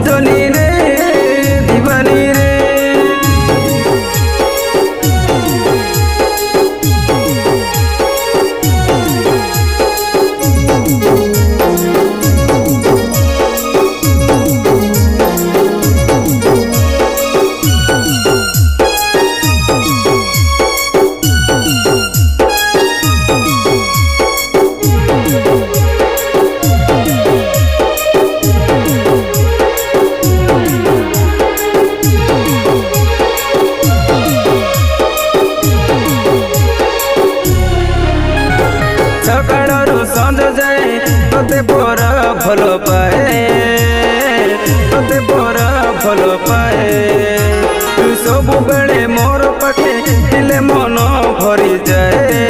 सजनी रे दीवानी रे। सकाळरू संज जाए तोते पोरा भल पाए, तोते पोरा भल पाए। तू सबु बेले मोर पाखे दिले मन भरी जाए,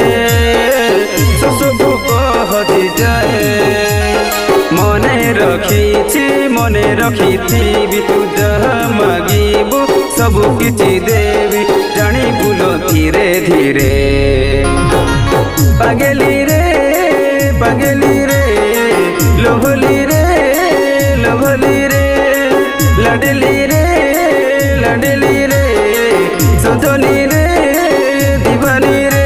सब हजी जाए। मने रखी तू जहा मागिबू सबु किछि देवी, जानी बुलो धीरे धीरे। पागेली रे लोभली रे लाडली रे सजनी रे दीवानी रे।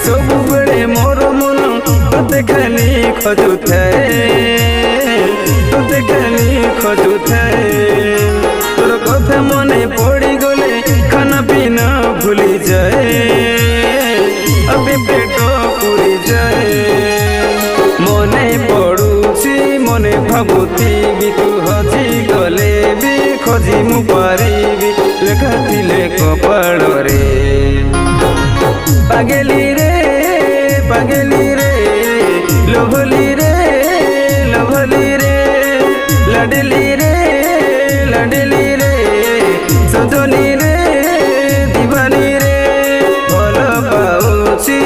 सबुबले मोर मन तोते खाली खोजुଥାଏ। तोर कथा मने पड़ी गले खाना पीना भूली जाए, अभी पेट पूरी जाए। मने पड़ुछि मने भाबुथिबी तू हजी गले भी खोजी मु पारिबी, लेखा थिले कपाळ रे। पागेली रे लोभली रे लाडली रे सजनी रे दीवानी रे। भल पाउछि